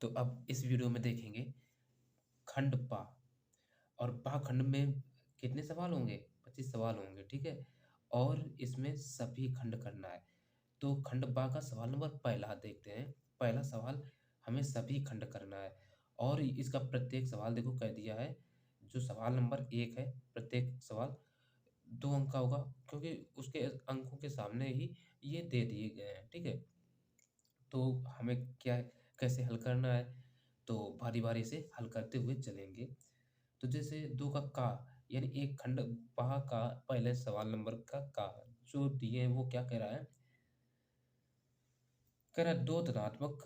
तो अब इस वीडियो में देखेंगे खंड पा। और पा खंड में कितने सवाल होंगे? 25 सवाल होंगे, ठीक है? और इसमें सभी खंड करना है। तो खंड बा का सवाल नंबर पहला देखते हैं। पहला सवाल, हमें सभी खंड करना है और इसका प्रत्येक सवाल देखो कह दिया है। जो सवाल नंबर 1 है, प्रत्येक सवाल 2 अंक का होगा, क्योंकि उसके अंकों के सामने ही ये दे दिए गए हैं, ठीक है? तो हमें क्या है, कैसे हल करना है? तो बारी-बारी से हल करते हुए चलेंगे। तो जैसे 2 का का, यानी एक खंड पहा का पहले सवाल नंबर का जो दिए हैं वो क्या कह रहा है? कह रहा है 2 धनात्मक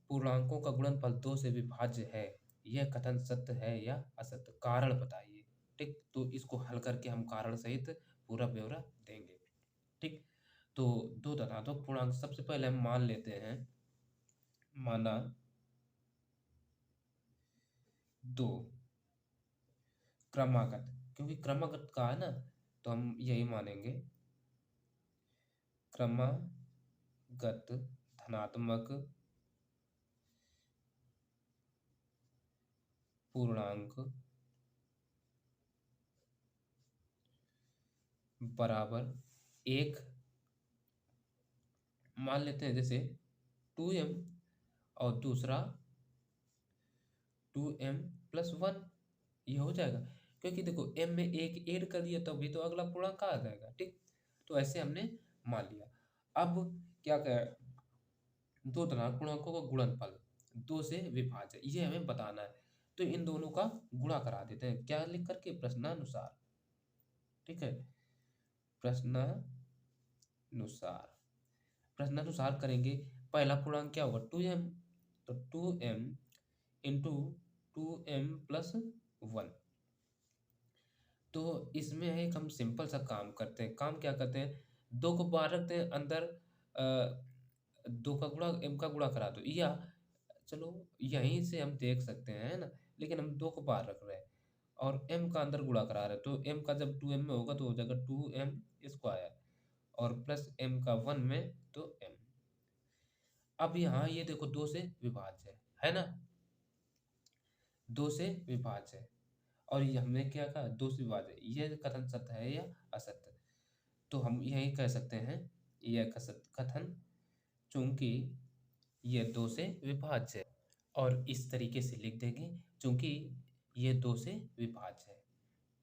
पूर्णांकों का गुणनफल 2 से विभाज्य है। यह कथन सत्य है या असत्य? कारण बताइए। ठीक? तो इसको हल करके हम कारण सहित पूरा ब्यौरा देंगे। ठीक? तो 2 धनात्मक पूर्णांक, सबसे पहले हम मान लेते हैं, माना 2 क्रमागत, क्योंकि क्रमागत का है ना, तो हम यही मानेंगे, क्रमागत धनात्मक पूर्णांक बराबर 1 मान लेते हैं। जैसे 2m और दूसरा 2m प्लस 1, ये हो जाएगा, क्योंकि देखो m में एक ऐड कर दिया तभी तो अगला पूर्णांक आ जाएगा। ठीक? तो ऐसे हमने मान लिया। अब क्या करें, दो धनात्मक पूर्णांकों का गुणनफल 2 से विभाज्य, ये हमें बताना है। तो इन दोनों का गुणा करा देते हैं, क्या लिख करके? प्रश्नानुसार। ठीक है? प्रश्नानुसार। प्रश्नानुसार करेंगे। पहला पूर्णांक क्या होगा? 2m, तो 2m इंटू 2m प्लस 1। तो इसमें एक हम सिंपल सा काम करते हैं। काम क्या करते हैं, 2 को बाहर रखते हैं, अंदर 2 का गुणा m का गुणा करा दो, या चलो यहीं से हम देख सकते हैं, है ना? लेकिन हम 2 को बाहर रख रहे हैं और m का अंदर गुणा करा रहे हैं, तो m का जब 2m में होगा तो हो जाएगा 2m स्क्वायर, और प्लस m का 1 में तो m। अब यहाँ ये देखो 2 से विभाज्य है ना? 2 से विभाज्य है। और ये हमने क्या कहा? 2 से विभाज्य है। यह कथन सत्य है या असत्य? तो हम यही कह सकते हैं, यह कथन, चूंकि ये 2 से विभाज्य है, और इस तरीके से लिख देंगे, चूंकि ये 2 से विभाज्य है।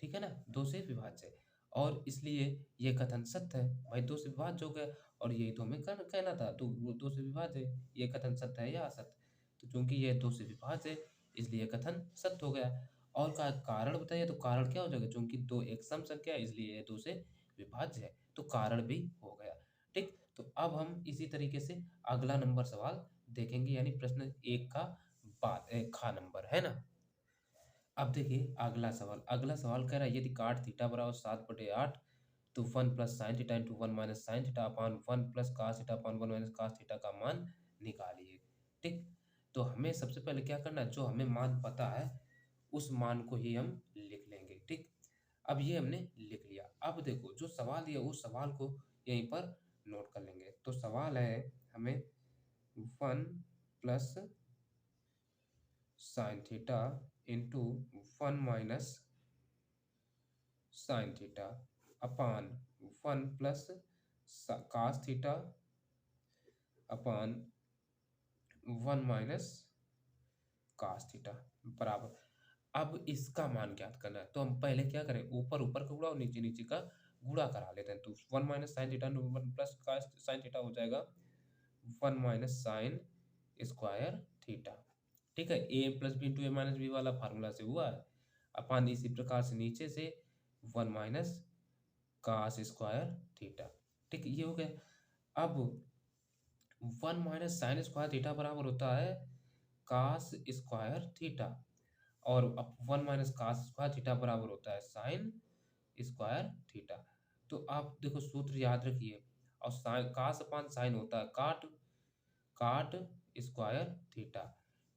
ठीक है ना? 2 से विभाज्य है और इसलिए ये कथन सत्य है। भाई 2 से विभाज्य हो गया और यही तो हमें कहना था, तो वो 2 से विभाज्य है। ये कथन सत्य है या असत्य? तो चूंकि ये 2 से विभाज्य है, इसलिए कथन सत्य हो गया। और का कारण बताइए, तो कारण क्या हो जाएगा? चूंकि 2 एक सम संख्या है, इसलिए ये 2 से विभाज्य है, तो कारण भी हो गया। ठीक? तो अब हम इसी तरीके से अगला नंबर सवाल देखेंगे, यानी प्रश्न 1 का खा नंबर, है ना? अब देखिए अगला सवाल कह रहा है, यदि काट थीटा बराबर 7/8, तो 1 plus sine theta into 1 minus sine theta upon 1 plus cos theta upon 1 minus cos theta का मान निकालिए। ठीक? तो हमें सबसे पहले क्या करना है, जो हमें मान पता है उस मान को ही हम लिख लेंगे। ठीक? अब ये हमने लिख लिया। अब देखो जो सवाल दिया उस सवाल को यहीं पर नोट कर लेंगे। तो सवाल है हमें 1 plus sine theta into 1 minus sine theta upon 1 plus cos theta upon 1 minus cos theta बराबर। अब इसका मान ज्ञात करना है, तो हम पहले क्या करें, ऊपर ऊपर का गुणा और नीचे नीचे का गुणा करा लेते हैं। तो 1 minus sine theta 1 plus cos sine theta हो जाएगा 1 माइनस साइन स्क्वायर थीटा। ठीक है? ए प्लस बी इंटू ए माइनस बी वाला फार्मूला से हुआ है। अपान इसी प्रकार से नीचे से 1 माइनस cos स्क्वायर थीटा। ठीक, ये हो गया। अब 1 माइनस साइन स्क्वायर थीटा बराबर होता है cos स्क्वायर थीटा, और अब 1 माइनस cos स्क्वायर थीटा बराबर होता है साइन स्क्वायर थीटा। तो आप देखो सूत्र याद रखिए, और साइन cos अपान साइन होता है काट काट स्क्वायर थीटा।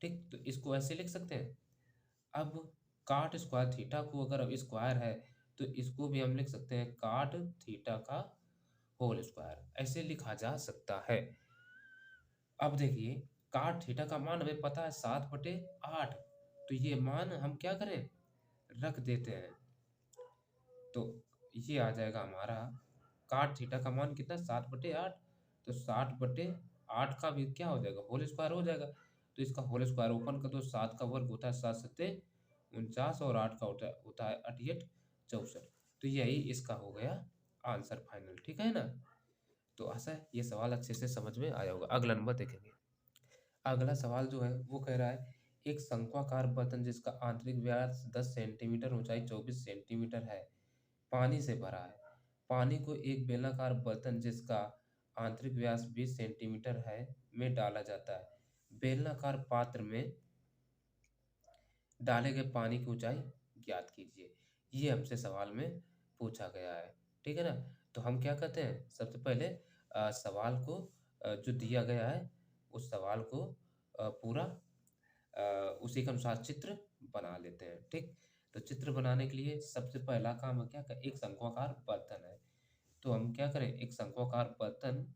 ठीक, तो इसको ऐसे लिख सकते हैं। अब काट स्क्वायर थीटा को अगर अब स्क्वायर है, तो इसको भी हम लिख सकते हैं काट थीटा का होल स्क्वायर, ऐसे लिखा जा सकता है। अब देखिए cot थीटा का मान हमें पता है 7/8। तो ये मान हम क्या करें, रख देते हैं। तो ये आ जाएगा हमारा cot थीटा का मान कितना, 7/8। तो 60/8 का भी क्या हो जाएगा, होल स्क्वायर हो जाएगा। तो इसका होल स्क्वायर ओपन कर दो, 7 का वर्ग होता है 7 सत्ते 49 और 8 का होता है 88 64। तो यही इसका हो गया आंसर फाइनल, ठीक है ना। तो आशा है ये सवाल अच्छे से समझ में आया होगा। अगला नंबर देखेंगे। अगला सवाल जो है वो कह रहा है, एक शंक्वाकार बर्तन जिसका आंतरिक व्यास 10 सेंटीमीटर, ऊंचाई 24 सेंटीमीटर है, पानी से भरा है। पानी को एक बेलनाकार बर्तन जिसका आंतरिक व्यास 20 सेंटीमीटर है में डाला जाता है। बेलनाकार पात्र में डाले गए पानी की ऊंचाई ज्ञात कीजिए। ये हमसे सवाल में पूछा गया है, ठीक है ना। तो हम क्या करते हैं, सबसे पहले सवाल को जो दिया गया है उस सवाल को पूरा उसी के अनुसार चित्र बना लेते हैं, ठीक। तो चित्र बनाने के लिए सबसे पहला काम है क्या, एक शंक्वाकार बर्तन है। तो हम क्या करें, एक शंक्वाकार बर्तन,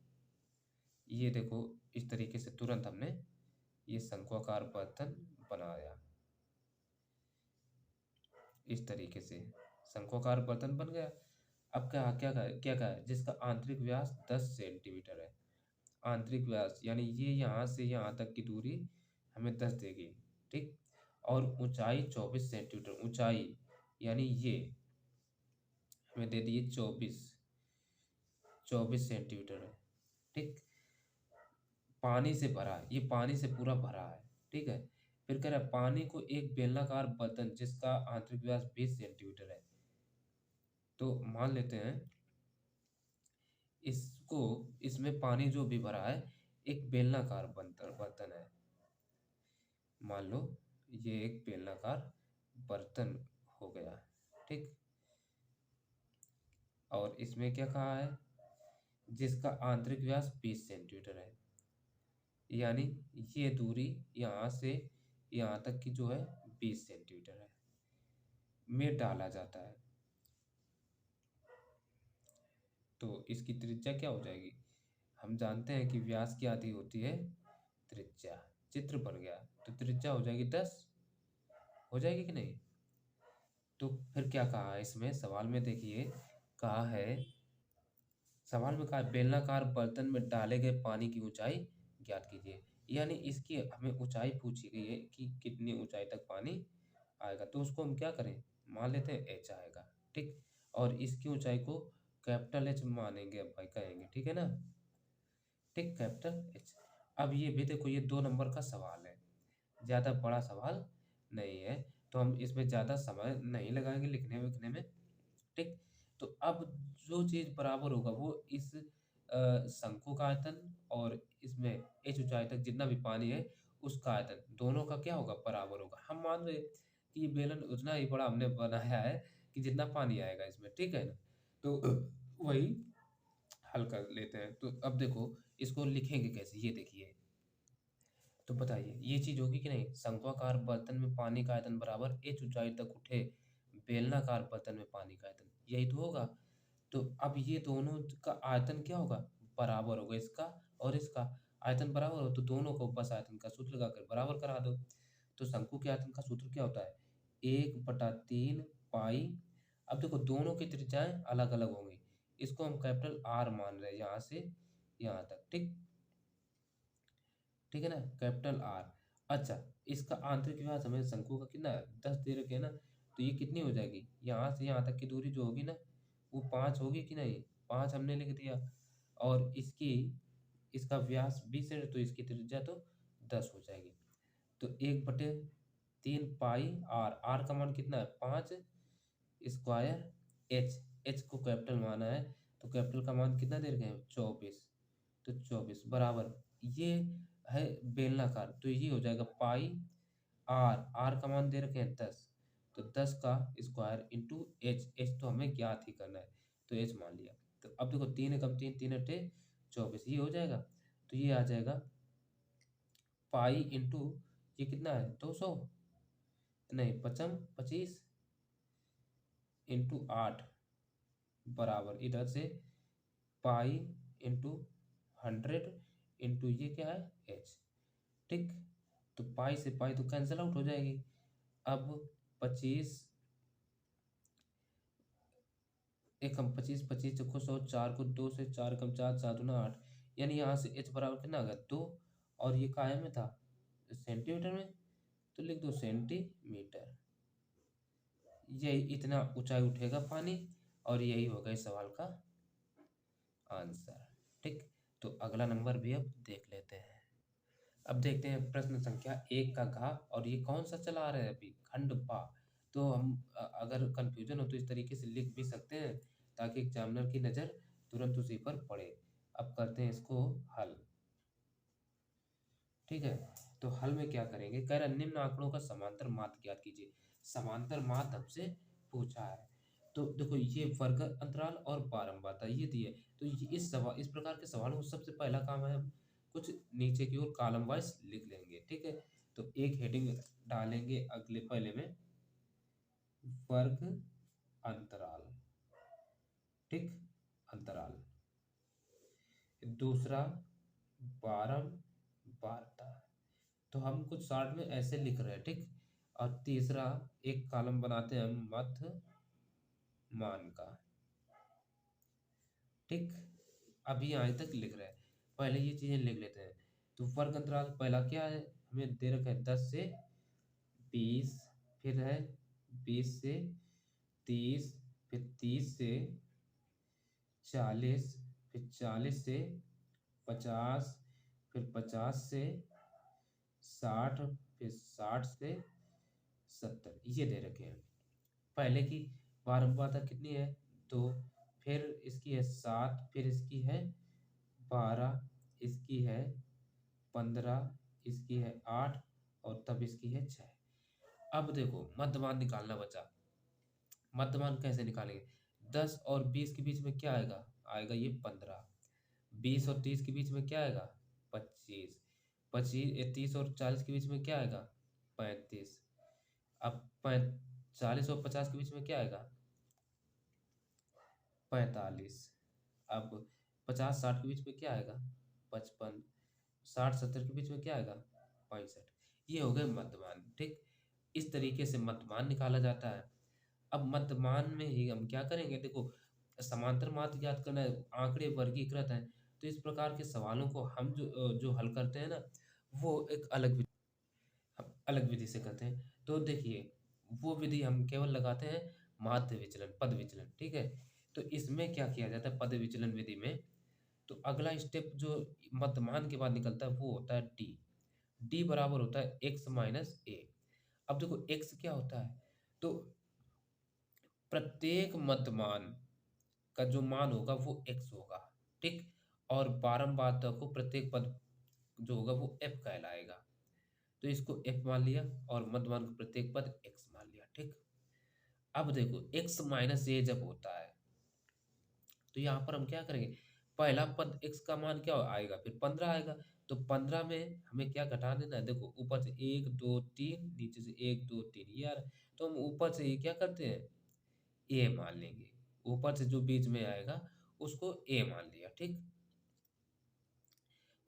ये देखो इस तरीके से तुरंत हमने ये शंक्वाकार बर्तन बनाया। इस तरीके से शंक्वाकार बर्तन बन गया। अब क्या क्या क्या क्या है, जिसका आंतरिक व्यास 10 सेंटीमीटर है। आंतरिक व्यास यानी ये यहाँ से यहाँ तक की दूरी हमें 10 देगी, ठीक। और ऊंचाई 24 सेंटीमीटर, ऊंचाई यानी ये हमें दे दी 24 सेंटीमीटर है, ठीक। पानी से भरा है, ये पानी से पूरा भरा है, ठीक है। फिर कह रहा है पानी को एक बेलनाकार बर्तन जिसका आंतरिक व्यास 20 सेंटीमीटर है। तो मान लेते हैं इसको, इसमें पानी जो भी भरा है एक बेलनाकार बर्तन है। मान लो ये एक बेलनाकार बर्तन हो गया, ठीक। और इसमें क्या कहा है, जिसका आंतरिक व्यास 20 सेंटीमीटर है, यानी ये दूरी यहाँ से यहाँ तक की जो है 20 सेंटीमीटर है, में डाला जाता है। तो इसकी त्रिज्या क्या हो जाएगी, हम जानते हैं कि व्यास की आधी होती है त्रिज्या। चित्र बन गया, तो त्रिज्या हो जाएगी 10, हो जाएगी कि नहीं। तो फिर क्या कहा है इसमें सवाल में, देखिए कहा है, सवाल में कहा बेलनाकार बर्तन में डाले गए पानी की ऊंचाई ज्ञात कीजिए। यानी इसकी हमें ऊंचाई पूछी गई है कि कितनी ऊंचाई तक पानी आएगा। तो उसको हम क्या करें, मान लेते हैं एच आएगा, ठीक। और इसकी ऊंचाई को कैपिटल एच मानेंगे, अब भाई कहेंगे, ठीक है ना, ठीक, कैपिटल एच। अब ये भी देखो, ये 2 नंबर का सवाल है, ज़्यादा बड़ा सवाल नहीं है, तो हम इसमें ज़्यादा समय नहीं लगाएंगे लिखने विखने में, ठीक। तो अब जो चीज़ बराबर होगा वो इस शंकु का आयतन और इसमें एच ऊंचाई तक जितना भी पानी है उसका आयतन, दोनों का क्या होगा, बराबर होगा। हम मान रहे कि ये बेलन उतना ही बड़ा हमने बनाया है कि जितना पानी आएगा इसमें, ठीक है ना। तो वही हल कर लेते हैं। तो अब देखो इसको लिखेंगे कैसे, ये देखिए। तो बताइए ये चीज होगी कि नहीं, शंक्वाकार बर्तन में पानी का आयतन बराबर एच ऊंचाई तक उठे बेलनाकार बर्तन में पानी का आयतन, यही तो होगा। तो अब ये दोनों का आयतन क्या होगा, बराबर होगा, इसका और इसका आयतन बराबर हो तो दोनों को बस आयतन का सूत्र लगाकर बराबर करा दो। तो शंकु के आयतन का सूत्र क्या होता है, 1/3 पाई। अब देखो दोनों की त्रिज्याएं अलग अलग होंगी, इसको हम कैपिटल आर मान रहे हैं यहाँ से यहाँ तक, ठीक, ठीक है ना, कैपिटल आर। अच्छा, इसका आंतरिक व्यास हमें शंकु का कितना है, 10 दे रखे है ना। तो ये कितनी हो जाएगी, यहाँ से यहाँ तक की दूरी जो होगी ना वो 5 होगी कि नहीं, 5 हमने लिख दिया। और इसकी इसका व्यास 20 है तो इसकी त्रिज्या तो 10 हो जाएगी। तो 1/3 पाई आर, आर का मान कितना है 5 स्क्वायर एच, एच को कैपिटल माना है तो कैपिटल का मान कितना दे रखे हैं 24। तो 24 बराबर ये है बेलनाकार, तो ये हो जाएगा पाई आर, आर का मान दे रखे हैं 10। तो 10 का स्क्वायर इंटू एच, एच तो हमें ज्ञात ही करना है तो एच मान लिया। तो अब देखो 3 एकम 3, 3 अट्ठे 24, ये हो जाएगा। तो ये आ जाएगा पाई इंटू ये कितना है 200, नहीं 25 इंटू 8 बराबर इधर से पाई इंटू 100 इंटू ये क्या है एच। ठीक। तो पाई से पाई तो कैंसिल आउट हो जाएगी। अब 25, एक हम 25, 25 चौको 100, 4 को 2 से, 4 कम 4, 4 दूना 8, यानी यहाँ से h बराबर कितना आ गया 2, और ये काय में था सेंटीमीटर में, तो लिख दो सेंटीमीटर। यही इतना ऊंचाई उठेगा पानी, और यही होगा इस सवाल का आंसर। ठीक। तो अगला नंबर भी अब देख लेते हैं। अब देखते हैं प्रश्न संख्या 1 का घ, और ये कौन सा चला रहा है अभी, खंड पा। तो हम अगर कंफ्यूजन हो तो इस तरीके से लिख भी सकते हैं, ताकि एग्जामिनर की नज़र तुरंत उसी पर पड़े। अब करते हैं इसको हल। ठीक है। तो हल में क्या करेंगे, कह रहा है निम्न आंकड़ों का समांतर माध्य ज्ञात कीजिए। समांतर माध्य हमसे पूछा है। तो देखो ये वर्ग अंतराल और बारंबारता ये दिए। तो इस सवाल, इस प्रकार के सवालों को सबसे पहला काम है हम कुछ नीचे की ओर कॉलम वाइज लिख लेंगे। ठीक है। तो एक हेडिंग डालेंगे अगले पहले में, वर्ग अंतराल। ठीक। अंतराल। दूसरा बारंबारता। तो हम कुछ शॉर्ट में ऐसे लिख रहे हैं। ठीक। और तीसरा एक कॉलम बनाते हैं हम मध्य मान का। ठीक। अभी यहाँ तक लिख रहे हैं, पहले ये चीजें लिख लेते हैं। तो वर्ग अंतराल पहला क्या है, हमें दे रखा है 10 से 20, फिर है 20 से 30, फिर 30 से 40, फिर 40 से 50, फिर 50 से 60, फिर 60 से 70, ये दे रखे हैं। पहले की बारंबारता कितनी है, 2, फिर इसकी है 7, फिर इसकी है 12, इसकी है 15, इसकी है 8, और तब इसकी है 6। अब देखो मध्यमान निकालना बचा। मध्यमान कैसे निकालेंगे, 10 और 20 के बीच में क्या आएगा, आएगा ये 15। 20 और 30 के बीच में क्या आएगा, 25। 25 30 और 40 के बीच में क्या आएगा, 35। अब 40 और 50 के बीच में क्या आएगा, 45। अब 50 60 के बीच में क्या आएगा, 55। 60 70 के बीच में क्या आएगा, 65। ये हो गए मध्यमान। ठीक। इस तरीके से मध्यमान निकाला जाता है। अब मध्यमान में ही हम क्या करेंगे, देखो समांतर माध्य ज्ञात करना है, आंकड़े वर्गीकृत हैं, तो इस प्रकार के सवालों को हम जो हल करते हैं ना, वो एक हम अलग विधि से करते हैं। तो देखिए वो विधि हम केवल लगाते हैं माध्य विचलन, पद विचलन। ठीक है। तो इसमें क्या किया जाता है पद विचलन विधि में, तो अगला स्टेप जो मध्यमान के बाद निकलता है वो होता है डी। डी बराबर होता है एक्स माइनस ए। अब देखो एक्स क्या होता है, तो प्रत्येक मध्यमान का जो मान होगा वो एक्स होगा। ठीक। और बारंबारता को प्रत्येक पद जो होगा वो एफ कहलाएगा। तो इसको एफ मान लिया, और मध्यमान को प्रत्येक पद एक्स मान लिया। ठीक। अब देखो एक्स माइनस ए जब होता है, तो यहाँ पर हम क्या करेंगे, पहला पद x का मान क्या आएगा, फिर 15 आएगा। तो 15 में हमें क्या घटा देना है, देखो ऊपर से 1 2 3, नीचे से 1 2 3 यार। तो हम ऊपर से ये क्या करते हैं, a मान लेंगे। ऊपर से जो बीच में आएगा उसको a मान लिया। ठीक।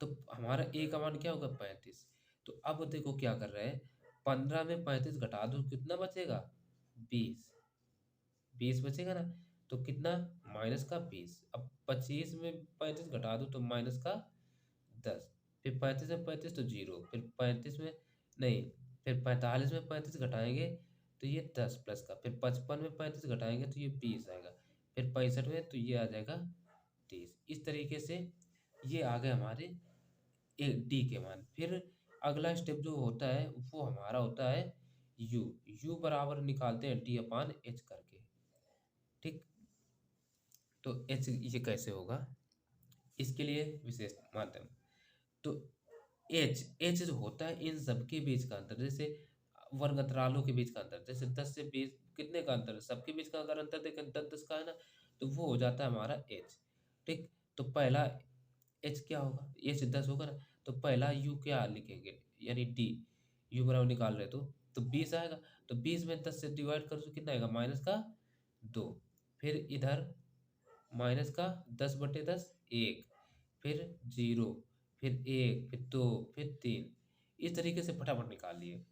तो हमारा a का मान क्या होगा, 35। तो अब देखो क्या कर रहे हैं, 15 में 35 घटा दो कितना बचेगा, 20। 20 बचेगा ना, तो कितना, माइनस का 20। अब 25 में 35 घटा दो तो माइनस का 10। फिर 35 में 35 तो जीरो, फिर 35 में नहीं, फिर 45 में 35 घटाएंगे तो ये 10 प्लस का, फिर 55 में 35 घटाएंगे तो ये 20 आएगा, फिर 65 में तो ये आ जाएगा 30। इस तरीके से ये आ गए हमारे एक डी के मान। फिर अगला स्टेप जो होता है वो हमारा होता है यू। यू बराबर निकालते हैं डी अपान एच करके। ठीक। तो एच ये कैसे होगा, इसके लिए विशेष माध्यम। तो एच एच जो होता है इन सबके बीच का अंतर, जैसे वर्ग अंतरालों के बीच का अंतर, जैसे 10 से 20 कितने का अंतर है, सबके बीच का अगर अंतर देखें 10 10 का है ना, तो वो हो जाता है हमारा एच। ठीक। तो पहला एच क्या होगा, एच 10 होगा ना, तो पहला यू क्या लिखेंगे, यानी डी। यू बराबर निकाल रहे तो 20 आएगा। तो 20 में 10 से डिवाइड कर तो कितना आएगा, माइनस का 2। फिर इधर माइनस का 10/10 1, फिर जीरो, फिर 1, फिर 2, फिर 3। इस तरीके से फटाफट निकाल लिए।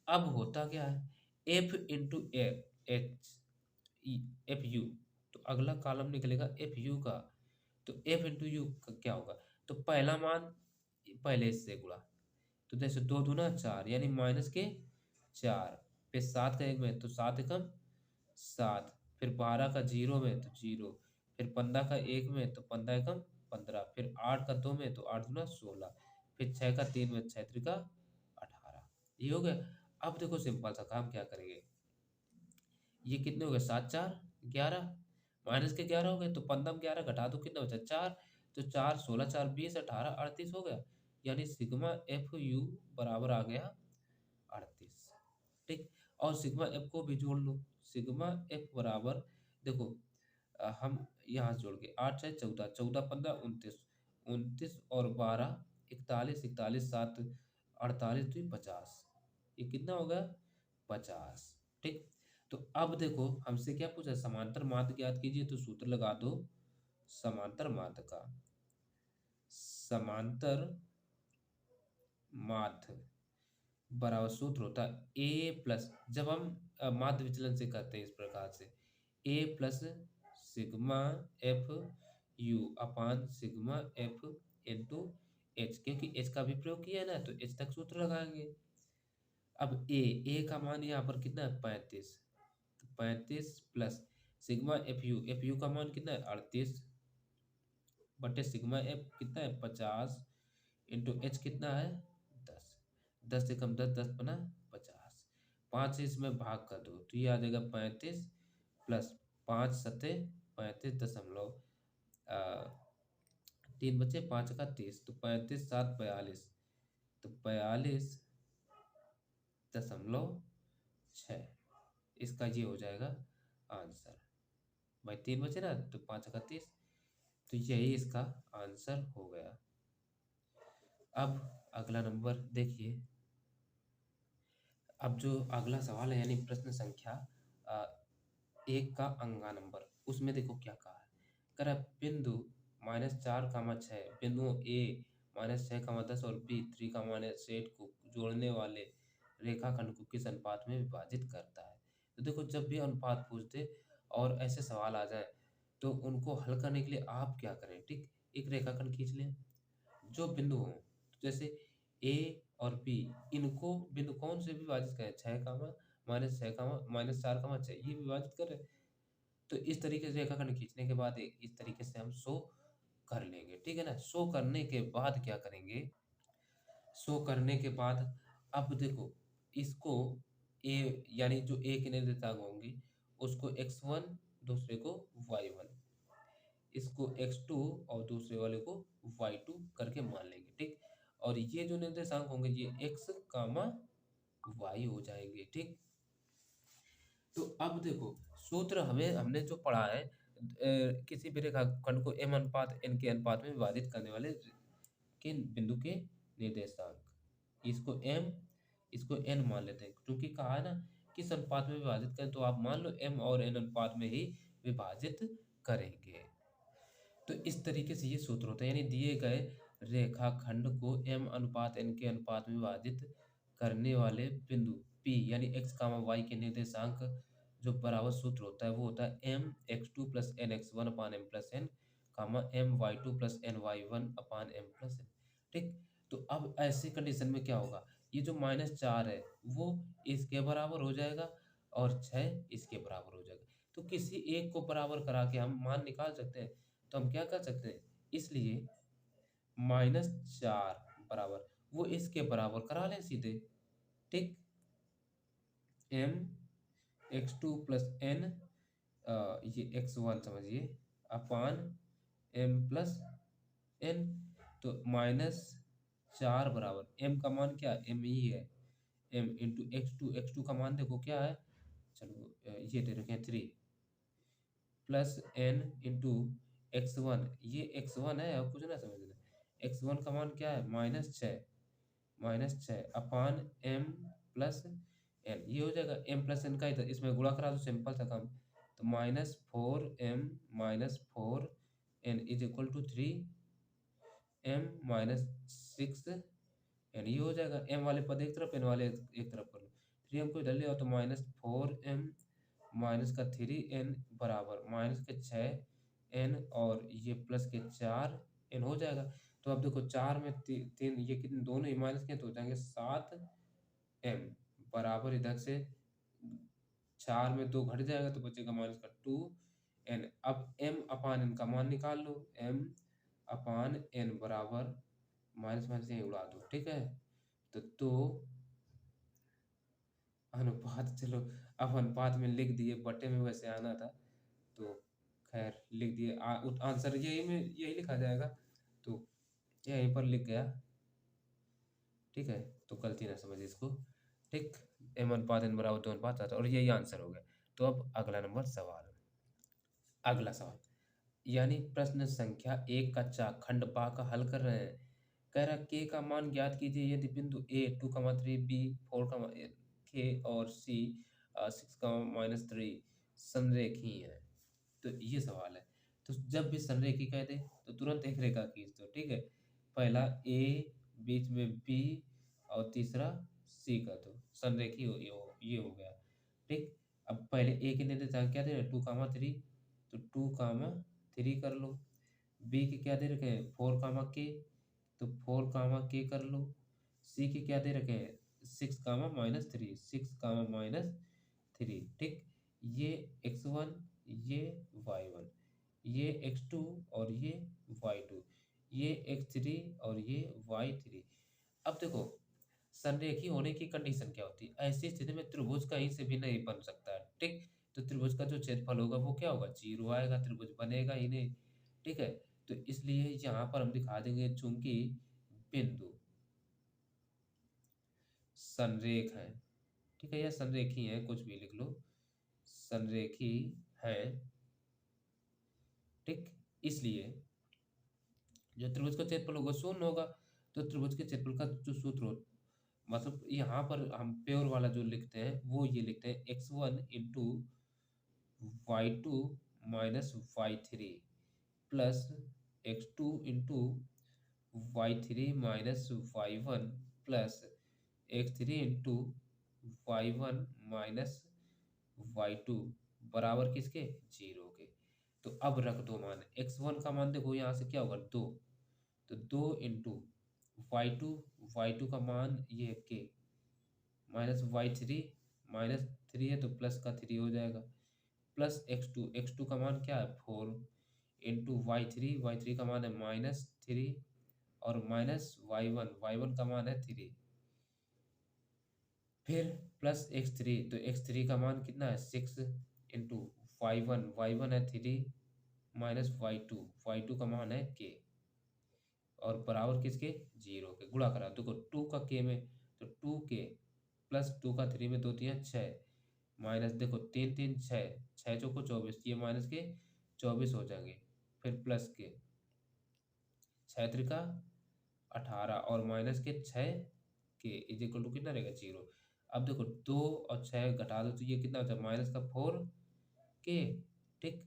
अब होता क्या है, F into H, F you, तो अगला कॉलम निकलेगा एफ यू का। तो एफ इंटू यू का क्या होगा, तो पहला मान पहले से गुणा, तो जैसे दो दूना चार यानी माइनस के चार, फिर सात का एक में तो सात एकम सात, फिर बारह का जीरो में तो जीरो, फिर पंद्रह का एक में तो पंद्रह एकम पंद्रह, फिर आठ का दो में तो आठ दूना सोलह, फिर छः का तीन में छः त्रिका अठारह। ये हो गया। अब देखो सिंपल सा काम क्या करेंगे, ये कितने हो गए, सात चार ग्यारह, माइनस के ग्यारह हो गए, तो पंद्रह में ग्यारह घटा दो कितना बचा चार, तो चार सोलह चार बीस अठारह अड़तीस हो गया। यानी सिग्मा एफ यू बराबर आ गया अड़तीस। ठीक, और सिग्मा एफ को भी जोड़ लो, सिग्मा एफ बराबर देखो, हम यहाँ से जोड़ के आठ छः चौदह, चौदह पंद्रह उनतीस, उनतीस और बारह इकतालीस, इकतालीस सात अड़तालीस दुई पचास, ये कितना होगा पचास। ठीक, तो अब देखो हमसे क्या पूछा, समांतर माध्य ज्ञात कीजिए, तो सूत्र लगा दो समांतर माध्य का, समांतर माध्य बराबर सूत्र होता है ए प्लस, जब हम माध्य विचलन से करते हैं इस प्रकार से, A plus sigma F U upon sigma F into H, क्योंकि एच का भी प्रयोग किया है ना, तो एच तक सूत्र लगाएंगे। अब ए का मान यहाँ पर कितना है 35, तो 35 प्लस सिग्मा एफ यू का मान कितना है 38 बटे सिग्मा एफ कितना है 50 इंटू एच कितना है 10, 10 से कम 10, 10 बना 50, पाँच से इसमें भाग कर दो तो ये आ जाएगा 35 प्लस पाँच सत्ते 35 दशमलव तीन बचे, पाँच का 30, तो 35 सात 42, तो 42.6, इसका ये हो जाएगा आंसर। भाई तीन बचे ना, तो पाँच का 30, तो यही इसका आंसर हो गया। अब अगला नंबर देखिए, अब जो अगला सवाल है यानी प्रश्न संख्या अ, एक का अंगा नंबर, उसमें देखो क्या कहा है, कर बिंदु -4, 6 बिंदुओं ए -6, 10 और बी 3, 8 को जोड़ने वाले रेखाखंड को किस अनुपात में विभाजित करता है। तो देखो जब भी अनुपात पूछते और ऐसे सवाल आ जाए तो उनको हल करने के लिए आप क्या करें, ठीक, एक रेखाखंड खींच लें जो बिंदु हो, तो जैसे ए और बी, इनको बिंदु कौन से विभाजित करें, 6, -6, -4, 6 ये विभाजित करें। तो इस तरीके से रेखाखंड खींचने के बाद इस तरीके से हम शो कर लेंगे, ठीक है ना। शो करने के बाद क्या करेंगे, शो करने के बाद अब देखो इसको ए यानी जो ए के निर्देशांक होंगी उसको x1, दूसरे को y1, इसको x2 और दूसरे वाले को y2 करके मान लेंगे, ठीक। और ये जो निर्देशांक होंगे ये x, y हो जाएंगे, ठीक। तो अब देखो सूत्र हमें हमने जो पढ़ा है, किसी भी रेखाखंड को m अनुपात n के अनुपात में विभाजित करने वाले किन बिंदु के निर्देशांक, इसको m इसको n मान लेते हैं, क्योंकि कहा है ना किस अनुपात में विभाजित करें, तो आप मान लो m और n अनुपात में ही विभाजित करेंगे। तो इस तरीके से ये सूत्र होता है, यानी दिए गए रेखाखंड को m अनुपात n के अनुपात में विभाजित करने वाले बिंदु P यानी x, y के निर्देशांक जो बराबर सूत्र होता है वो होता है m(x2 + n(x1) अपान m+n, m(y2 + n(y1) अपान m+n, ठीक। तो अब ऐसी कंडीशन में क्या होगा, ये जो -4 है वो इसके बराबर हो जाएगा और 6 इसके बराबर हो जाएगा। तो किसी एक को बराबर करा के हम मान निकाल सकते हैं, तो हम क्या कर सकते हैं, इसलिए -4 बराबर वो इसके बराबर करा लें सीधे, ठीक। m(x2 + n) ये x1 समझिए अपान m+n, तो -4 बराबर m का मान क्या m ही है, m इंटू x2 का मान देखो क्या है, चलो ये दे रखे हैं 3 प्लस n इंटू x1, ये x1 है और कुछ ना समझना, x1 का मान क्या है -6 अपान m+n, ये हो जाएगा m+n का इधर इसमें गुणा करा दो, सिंपल सा काम, तो -4m - 4n = 3m - 6n यानी ये हो जाएगा, एम वाले पद एक तरफ, एन वाले एक तरफ कर लो। 3m को इधर ले आओ तो -4m माइनस का 3n बराबर माइनस के 6n और ये प्लस के 4n हो जाएगा। तो अब देखो 4 में 3 ये कितने दोनों ही माइनस के तो हो जाएंगे 7m बराबर इधर से 4 में 2 घट जाएगा तो बचेगा माइनस का 2n। अब m अपान n का मान निकाल लो, m अपान n बराबर माइनस माइनस यहीं उड़ा दो, ठीक है। तो अनुपात, चलो अब अनुपात में लिख दिए, बटे में वैसे आना था तो खैर लिख दिए। आंसर यही लिखा जाएगा, तो यहीं पर लिख गया, ठीक है। तो गलती ना समझ इसको, ठीक। एम अनुपात एन बराबर 2 अनुपात 7 और यही आंसर हो गया। तो अब अगला नंबर सवाल, अगला सवाल यानी प्रश्न संख्या 1 का चाखंड पा का हल कर रहे हैं। कह रहा के का मान ज्ञात कीजिए यदि बिंदु ए 2,3 बी 4, के और सी 6,-3 संरेखीय है। तो ये सवाल है। तो जब भी संरेखी कह दे तो तुरंत एक रेखा खींच दो, ठीक है। पहला ए, बीच में बी और तीसरा सी कर दो, संरेखी ये हो गया, ठीक। अब पहले ए के निर्देशांक क्या दे रहे हैं 2,3, तो 2,3 कर लो। बी के क्या दे रखे हैं 4, तो 4, कर लो। सी के क्या दे रखे हैं 6, -3, ठीक। ये x1, ये y1, ये x2 और ये y2, ये x3 और ये y3। अब देखो संरेखी होने की कंडीशन क्या होती है, ऐसी स्थिति में त्रिभुज कहीं से भी नहीं बन सकता है, ठीक। तो त्रिभुज का जो क्षेत्रफल होगा वो क्या होगा 0 आएगा, त्रिभुज बनेगा ही नहीं, ठीक है। तो इसलिए यहाँ पर हम दिखा देंगे चूंकि बिंदु संरेख है, ठीक है, या संरेखी है, कुछ भी लिख लो, संरेखी है, ठीक। इसलिए जो त्रिभुज का क्षेत्रफल होगा 0 होगा। तो त्रिभुज के क्षेत्रफल का जो सूत्र हो, मतलब यहाँ पर हम प्योर वाला जो लिखते हैं वो ये लिखते हैं x1 into y2 minus y3 plus x2 into y3 minus y1 plus x3 into y1 minus y2 बराबर किसके 0 के। तो अब रख दो मान, x1 का मान देखो यहाँ से क्या होगा 2, तो 2 इंटू y2 का मान ये के माइनस y3 -3 है तो प्लस का 3 हो जाएगा, प्लस x2 का मान क्या है 4 इंटू y3 का मान है -3 और माइनस y1 का मान है 3, फिर प्लस x3, तो x3 का मान कितना है 6 इंटू y1 है 3 माइनस y2 का मान है k और बराबर किसके 0 के। गुणा करा देखो 2 का k में, तो 2k प्लस 2 का 3 में 2 3 6 माइनस देखो 3 3 6 6 चौको 24, ये माइनस के 24 हो जाएंगे, फिर प्लस के 6 त्रिका 18 और माइनस के 6 के इज इक्वल टू कितना रहेगा 0। अब देखो 2 और 6 घटा दो तो ये कितना होता है माइनस का 4 के, ठीक।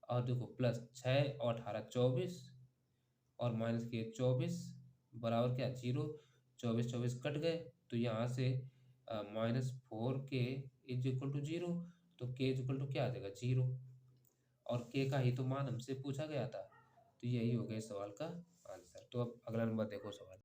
और देखो प्लस 6 और 18 24 और माइनस के 24 बराबर क्या 0, 24 कट गए तो यहाँ से -4k इज इक्वल टू 0, तो k इज इक्वल टू क्या आ जाएगा 0 और k का ही तो मान हमसे पूछा गया था। तो यही हो गया इस सवाल का आंसर। तो अब अगला नंबर देखो सवाल,